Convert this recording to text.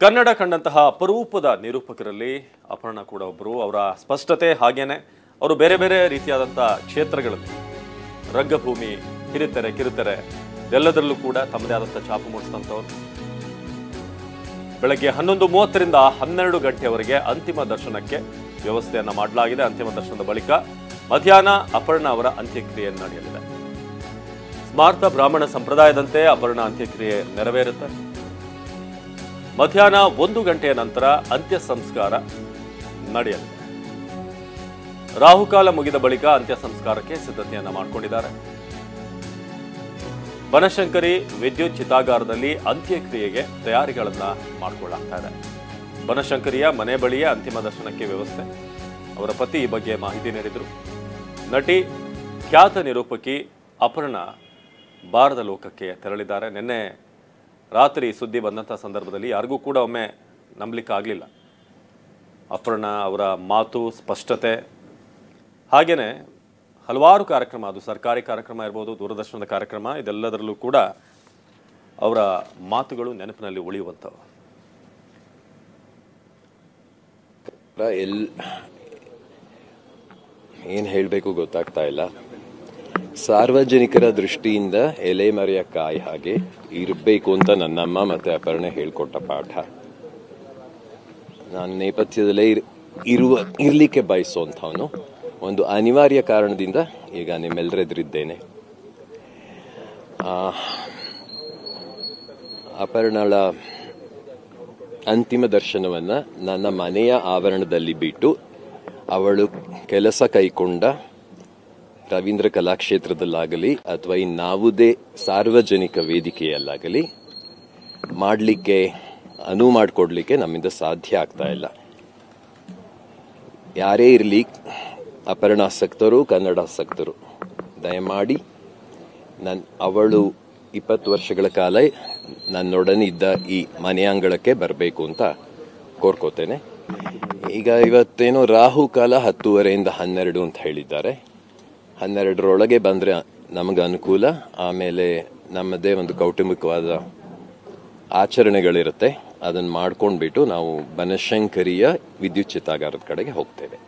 ಕನ್ನಡ ಕಂಡಂತಹ ಅಪರೂಪದ ನಿರೂಪಕರಲ್ಲಿ ಅಪರ್ಣ ಕೂಡ ಒಬ್ಬರು. ಅವರ ಸ್ಪಷ್ಟತೆ ಹಾಗೇನೆ ಅವರು ಬೇರೆ ಬೇರೆ ರೀತಿಯಾದಂತಹ ಕ್ಷೇತ್ರಗಳಲ್ಲಿ ರಂಗಭೂಮಿ, ಹಿರಿತೆರೆ, ಕಿರುತೆರೆ ಎಲ್ಲದರಲ್ಲೂ ಕೂಡ ತಮ್ಮದೇ ಆದಂತಹ ಛಾಪು ಮೂಡಿಸಿದಂಥವ್ರು. ಬೆಳಗ್ಗೆ 11:30ರಿಂದ 12 ಗಂಟೆಯವರೆಗೆ ಅಂತಿಮ ದರ್ಶನಕ್ಕೆ ವ್ಯವಸ್ಥೆಯನ್ನ ಮಾಡಲಾಗಿದೆ. ಅಂತಿಮ ದರ್ಶನದ ಬಳಿಕ ಮಧ್ಯಾಹ್ನ ಅಪರ್ಣ ಅವರ ಅಂತ್ಯಕ್ರಿಯೆ ನಡೆಯಲಿದೆ. ಸ್ಮಾರ್ತ ಬ್ರಾಹ್ಮಣ ಸಂಪ್ರದಾಯದಂತೆ ಅಪರ್ಣ ಅಂತ್ಯಕ್ರಿಯೆ ನೆರವೇರುತ್ತೆ. ಮಧ್ಯಾಹ್ನ 1 ಗಂಟೆಯ ನಂತರ ಅಂತ್ಯ ಸಂಸ್ಕಾರ ನಡೆಯಲಿದೆ. ರಾಹುಕಾಲ ಮುಗಿದ ಬಳಿಕ ಅಂತ್ಯ ಸಂಸ್ಕಾರಕ್ಕೆ ಸಿದ್ಧತೆಯನ್ನ ಮಾಡಿಕೊಂಡಿದ್ದಾರೆ. ಬನಶಂಕರಿ ವಿದ್ಯುತ್ ಚಿತಾಗಾರದಲ್ಲಿ ಅಂತ್ಯಕ್ರಿಯೆಗೆ ತಯಾರಿಗಳನ್ನ ಮಾಡಿಕೊಳ್ಳಲಾಗ್ತಾ ಇದೆ. ಬನಶಂಕರಿಯ ಮನೆ ಬಳಿಯೇ ಅಂತಿಮ ದರ್ಶನಕ್ಕೆ ವ್ಯವಸ್ಥೆ. ಅವರ ಪತಿ ಈ ಬಗ್ಗೆ ಮಾಹಿತಿ ನೀಡಿದರು. ನಟಿ, ಖ್ಯಾತ ನಿರೂಪಕಿ ಅಪರ್ಣ ಬಾರದ ಲೋಕಕ್ಕೆ ತೆರಳಿದ್ದಾರೆ. ನಿನ್ನೆ ರಾತ್ರಿ ಸುದ್ದಿ ಬಂದಂತಹ ಸಂದರ್ಭದಲ್ಲಿ ಯಾರಿಗೂ ಕೂಡ ಒಮ್ಮೆ ನಂಬಲಿಕ್ಕಾಗಲಿಲ್ಲ. ಅಪರ್ಣ ಅವರ ಮಾತು, ಸ್ಪಷ್ಟತೆ, ಹಾಗೇನೆ ಹಲವಾರು ಕಾರ್ಯಕ್ರಮ, ಅದು ಸರ್ಕಾರಿ ಕಾರ್ಯಕ್ರಮ ಇರ್ಬೋದು, ದೂರದರ್ಶನದ ಕಾರ್ಯಕ್ರಮ, ಇದೆಲ್ಲದರಲ್ಲೂ ಕೂಡ ಅವರ ಮಾತುಗಳು ನೆನಪಿನಲ್ಲಿ ಉಳಿಯುವಂಥವು. ಏನು ಹೇಳಬೇಕು ಗೊತ್ತಾಗ್ತಾ ಇಲ್ಲ. ಸಾರ್ವಜನಿಕರ ದೃಷ್ಟಿಯಿಂದ ಎಲೆ ಮರೆಯ ಕಾಯಿ ಹಾಗೆ ಇರಬೇಕು ಅಂತ ನನ್ನಮ್ಮ ಮತ್ತೆ ಅಪರ್ಣೆ ಹೇಳ್ಕೊಟ್ಟ ಪಾಠ. ನಾನು ನೇಪಥ್ಯದಲ್ಲೇ ಇರ್ಲಿಕ್ಕೆ ಬಯಸುವಂಥವನು. ಒಂದು ಅನಿವಾರ್ಯ ಕಾರಣದಿಂದ ಈಗ ನಿಮ್ಮೆಲ್ಲರೆದುರಿದ್ದೇನೆ. ಅಪರ್ಣಳ ಅಂತಿಮ ದರ್ಶನವನ್ನ ನನ್ನ ಮನೆಯ ಆವರಣದಲ್ಲಿ ಬಿಟ್ಟು ಅವಳು ಕೆಲಸ ಕೈಕೊಂಡ ರವೀಂದ್ರ ಕಲಾಕ್ಷೇತ್ರದಲ್ಲಾಗಲಿ ಅಥವಾ ಇನ್ನಾವುದೇ ಸಾರ್ವಜನಿಕ ವೇದಿಕೆಯಲ್ಲಾಗಲಿ ಮಾಡಲಿಕ್ಕೆ ಅನುವು ಮಾಡಿಕೊಡ್ಲಿಕ್ಕೆ ನಮ್ಮಿಂದ ಸಾಧ್ಯ ಆಗ್ತಾ ಇಲ್ಲ. ಯಾರೇ ಇರಲಿ, ಅಪರ್ಣಾಸಕ್ತರು, ಕನ್ನಡಾಸಕ್ತರು, ದಯಮಾಡಿ ಅವಳು 20 ವರ್ಷಗಳ ಕಾಲ ನನ್ನೊಡನೆ ಇದ್ದ ಈ ಮನೆಯಂಗಳಕ್ಕೆ ಬರಬೇಕು ಅಂತ ಕೋರ್ಕೋತೇನೆ. ಈಗ ಇವತ್ತೇನೋ ರಾಹುಕಾಲ 10:30ರಿಂದ 12 ಅಂತ ಹೇಳಿದ್ದಾರೆ. 12ರೊಳಗೆ ಬಂದರೆ ನಮಗೆ ಅನುಕೂಲ. ಆಮೇಲೆ ನಮ್ಮದೇ ಒಂದು ಕೌಟುಂಬಿಕವಾದ ಆಚರಣೆಗಳಿರುತ್ತೆ. ಅದನ್ನು ಮಾಡ್ಕೊಂಡ್ಬಿಟ್ಟು ನಾವು ಬನಶಂಕರಿಯ ವಿದ್ಯುತ್ ಚಿತಾಗಾರದ ಕಡೆಗೆ ಹೋಗ್ತೇವೆ.